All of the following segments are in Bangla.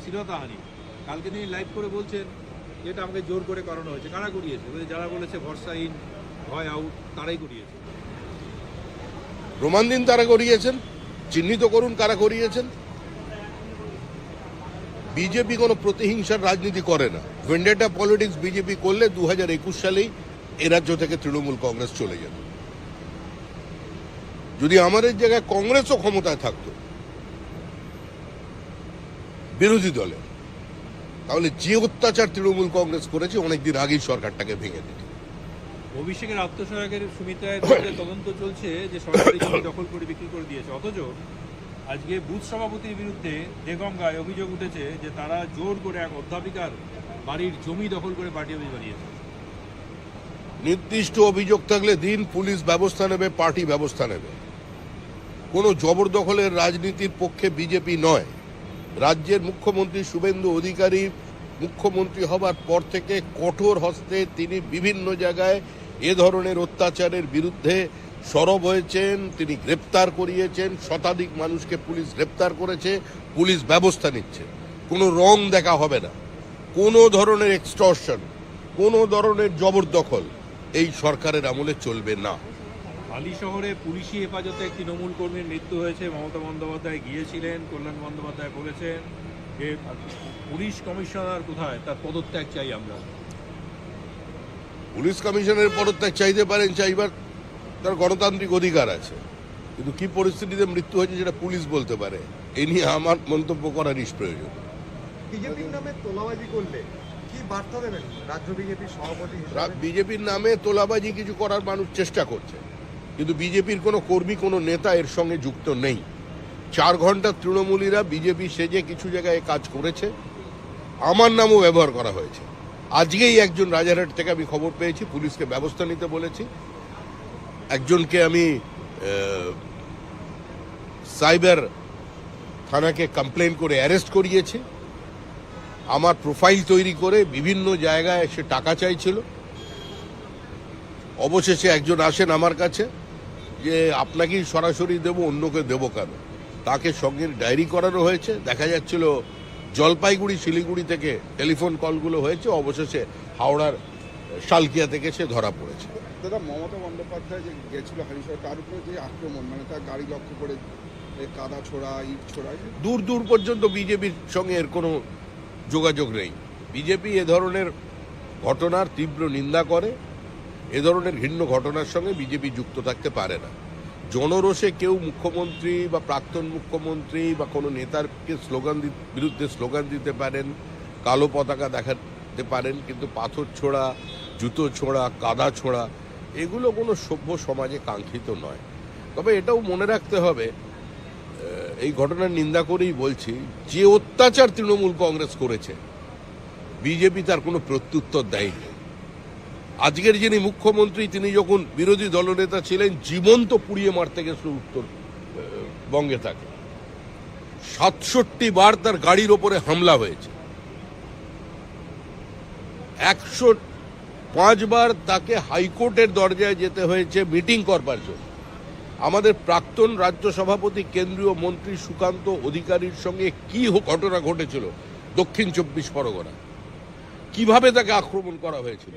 শ্লীলতাহানি। কালকে তিনি লাইভ করে বলছেন যেটা আমাকে জোর করে করানো হয়েছে। কারা করিয়েছে? যারা বলেছে ভরসাহীন, ভয় আউট, তারাই করিয়েছে। প্রমাণ দিন তারা করিয়েছেন, চিহ্নিত করুন কারা করিয়েছেন। বিজেপি কোনো প্রতিহিংসার রাজনীতি করে না। ভেন্ডেটা পলিটিক্স বিজেপি করলে 2021 সালেই এ রাজ্য থেকে তৃণমূল কংগ্রেস চলে যেত। যদি আমাদের জায়গায় কংগ্রেসও ক্ষমতায় থাকতো বিরোধী দলে, তাহলে যে অত্যাচার তৃণমূল কংগ্রেস করেছে অনেকদিন আগেই সরকারটাকে ভেঙে দিত। অভিষেকের আত্মসহায়কের সুমিত্রায় তদন্ত চলছে যে সরকারি জমি দখল করে বিক্রি করে দিয়েছে, অথচ আজকে বুথ সভাপতির বিরুদ্ধে দেগঙ্গায় অভিযোগ উঠেছে যে তারা জোর করে এক অধ্যাপিকার বাড়ির জমি দখল করে পার্টি অফিস বানিয়েছে। নির্দিষ্ট অভিযোগ থাকলে দিন, পুলিশ ব্যবস্থা নেবে, পার্টি ব্যবস্থা নেবে। কোনো জবরদখলের রাজনীতির পক্ষে বিজেপি নয়। রাজ্যের মুখ্যমন্ত্রী শুভেন্দু অধিকারী মুখ্যমন্ত্রী হবার পর থেকে কঠোর হস্তে তিনি বিভিন্ন জায়গায় এ ধরনের অত্যাচারের বিরুদ্ধে সরব হয়েছেন। তিনি গ্রেপ্তার করিয়েছেন, শতাধিক মানুষকে পুলিশ গ্রেপ্তার করেছে, পুলিশ ব্যবস্থা নিচ্ছে। কোনো রং দেখা হবে না, কোনো ধরনের এক্সটর্শন, কোনো ধরনের জবরদখল এই সরকারের আমলে চলবে না। হালি শহরে পুলিশি হেফাজতে এক তৃণমূল কর্মীর মৃত্যু হয়েছে। মমতা বন্দ্যোপাধ্যায় গিয়েছিলেন, কল্যাণ বন্দ্যোপাধ্যায় বলেছেন যে পুলিশ কমিশনার কোথায়, তার পদত্যাগ চাই আমরা। পুলিশ কমিশনের পদত্যাগ চাইতে পারেন, চাইবার তার গণতান্ত্রিক অধিকার আছে, কিন্তু কি পরিস্থিতিতে মৃত্যু হয়েছে সেটা পুলিশ বলতে পারে। এ নিয়ে আমার মন্তব্য করা নিষ্প্রয়োজন। বিজেপির নামে তোলাবাজি করলে কি বার্তা দেবেন রাজ্য বিজেপির সভাপতি হিসেবে? বিজেপির নামে তোলাবাজি কিছু করার মানুষ চেষ্টা করছে, কিন্তু বিজেপির কোনো কর্মী, কোনো নেতা এর সঙ্গে যুক্ত নেই। 4 ঘন্টা তৃণমূলীরা বিজেপি সেজে কিছু জায়গায় কাজ করেছে, আমার নামও ব্যবহার করা হয়েছে। আজকেই একজন রাজারহাট থেকে আমি খবর পেয়েছি, পুলিশকে ব্যবস্থা নিতে বলেছি। একজনকে আমি সাইবার থানাকে কমপ্লেন করে অ্যারেস্ট করিয়েছি। আমার প্রোফাইল তৈরি করে বিভিন্ন জায়গায় সে টাকা চাইছিল। অবশেষে একজন আসেন আমার কাছে যে আপনাকেই সরাসরি দেব, অন্যকে দেবো কেন। তাকে সঙ্গে ডায়েরি করানো হয়েছে। দেখা যাচ্ছিল জলপাইগুড়ি, শিলিগুড়ি থেকে টেলিফোন কলগুলো হয়েছে। অবশেষে হাওড়ার শালকিয়া থেকে সে ধরা পড়েছে। দাদা, মমতা বন্দ্যোপাধ্যায় যে গেছিল হালিশহর, তার উপরে যে আক্রমণ, মানে তার গাড়ি লক্ষ্য করে কাদা ছোড়া, ইট ছোড়া, দূর দূর পর্যন্ত বিজেপির সঙ্গে এর কোনো যোগাযোগ নেই। বিজেপি এ ধরনের ঘটনার তীব্র নিন্দা করে। এ ধরনের ঘৃণ্য ঘটনার সঙ্গে বিজেপি যুক্ত থাকতে পারে না। জনরোষে কেউ মুখ্যমন্ত্রী বা প্রাক্তন মুখ্যমন্ত্রী বা কোনো নেতারকে বিরুদ্ধে স্লোগান দিতে পারেন, কালো পতাকা দেখাতে পারেন, কিন্তু পাথর ছোড়া, জুতো ছোড়া, কাদা ছোড়া এগুলো কোনো সভ্য সমাজে কাঙ্ক্ষিত নয়। তবে এটাও মনে রাখতে হবে, এই ঘটনার নিন্দা করেই বলছি, যে অত্যাচার তৃণমূল কংগ্রেস করেছে বিজেপি তার কোনো প্রত্যুত্তর দেয়নি। আজকের যিনি মুখ্যমন্ত্রী, তিনি যখন বিরোধী দলনেতা ছিলেন, জীবন্ত পুড়িয়ে মারতে গেছিল উত্তরবঙ্গে। তাকে 67 বার তার গাড়ির ওপরে হামলা হয়েছে। 105 বার তাকে হাইকোর্টের দরজায় যেতে হয়েছে মিটিং করবার জন্য। আমাদের প্রাক্তন রাজ্য সভাপতি, কেন্দ্রীয় মন্ত্রী সুকান্ত অধিকারীর সঙ্গে কি ঘটনা ঘটেছিল দক্ষিণ 24 পরগনা, কিভাবে তাকে আক্রমণ করা হয়েছিল,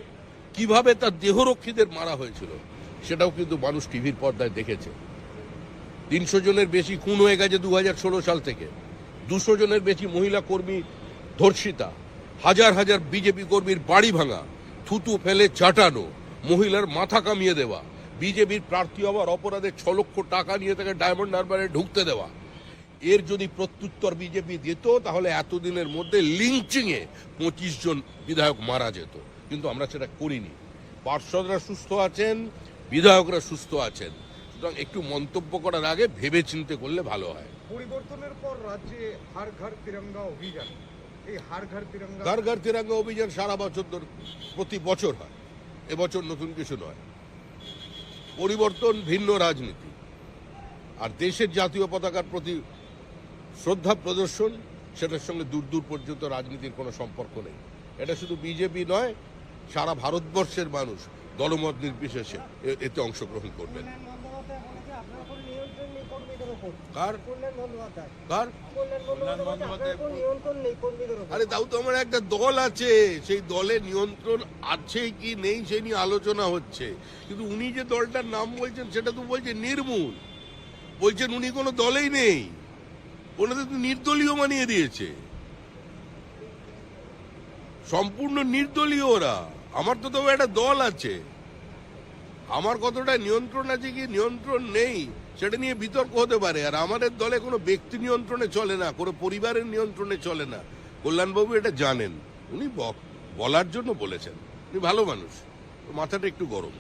কিভাবে তার দেহরক্ষীদের মারা হয়েছিল, সেটাও কিন্তু মানুষ টিভির পর্দায় দেখেছে। 300 জনের বেশি খুন হয়ে গেছে 2016 সাল থেকে। 200 জনের বেশি মহিলা কর্মী ধর্ষিতা, হাজার হাজার বিজেপি কর্মীর বাড়ি ভাঙা, থুতু ফেলে চাটানো, মহিলার মাথা কামিয়ে দেওয়া, বিজেপির প্রার্থী হওয়ার অপরাধে 6 লক্ষ টাকা নিয়ে তাকে ডায়মন্ড হারবারে ঢুকতে দেওয়া। এর যদি প্রত্যুত্তর বিজেপি দিত, তাহলে এতদিনের মধ্যে লিঞ্চিংয়ে 25 জন বিধায়ক মারা যেত, কিন্তু আমরা সেটা করিনি। পার্ষদরা সুস্থ আছেন, বিধায়করা সুস্থ আছেন। সুতরাং একটু মন্তব্য করার আগে ভেবে চিন্তে করলে ভালো হয়। পরিবর্তনের পর রাজ্যে হর ঘর তিরঙ্গা অভিযান, এই হর ঘর তিরঙ্গা ঘর ঘর তিরঙ্গা অভিযান সারা বছর প্রতি বছর হয়, এবছর নতুন কিছু নয়। পরিবর্তন ভিন্ন রাজনীতি, আর দেশের জাতীয় পতাকার প্রতি শ্রদ্ধা প্রদর্শন, সেটার সঙ্গে দূর দূর পর্যন্ত রাজনীতির কোনো সম্পর্ক নেই। এটা শুধু বিজেপি নয়, সারা ভারতবর্ষের মানুষ দলমত নির্বিশেষে এতে অংশগ্রহণ করবেন। কর্মীদের উপর। কার কল্যাণ বন্দ্যোপাধ্যায় কার কল্যাণ বন্দ্যোপাধ্যায় আপনার কোনো নিয়ন্ত্রণ নেই কর্মীদের উপর। আরে তাও তো আমার একটা দল আছে, সেই দলে নিয়ন্ত্রণ আছে কি নেই সে নিয়ে আলোচনা হচ্ছে, কিন্তু উনি যে দলটার নাম বলছেন সেটা তো বলছেন নির্মূল, বলছেন উনি কোনো দলেই নেই, ওনাদের তো নির্দলীয় বানিয়ে দিয়েছে, সম্পূর্ণ নির্দলীয় ওরা। আমার তো তবে একটা দল আছে, আমার কতটা নিয়ন্ত্রণ আছে কি নিয়ন্ত্রণ নেই সেটা নিয়ে বিতর্ক হতে পারে। আর আমাদের দলে কোনো ব্যক্তি নিয়ন্ত্রণে চলে না, কোনো পরিবারের নিয়ন্ত্রণে চলে না, কল্যাণবাবু এটা জানেন, উনি বলার জন্য বলেছেন, উনি ভালো মানুষ, মাথাটা একটু গরম।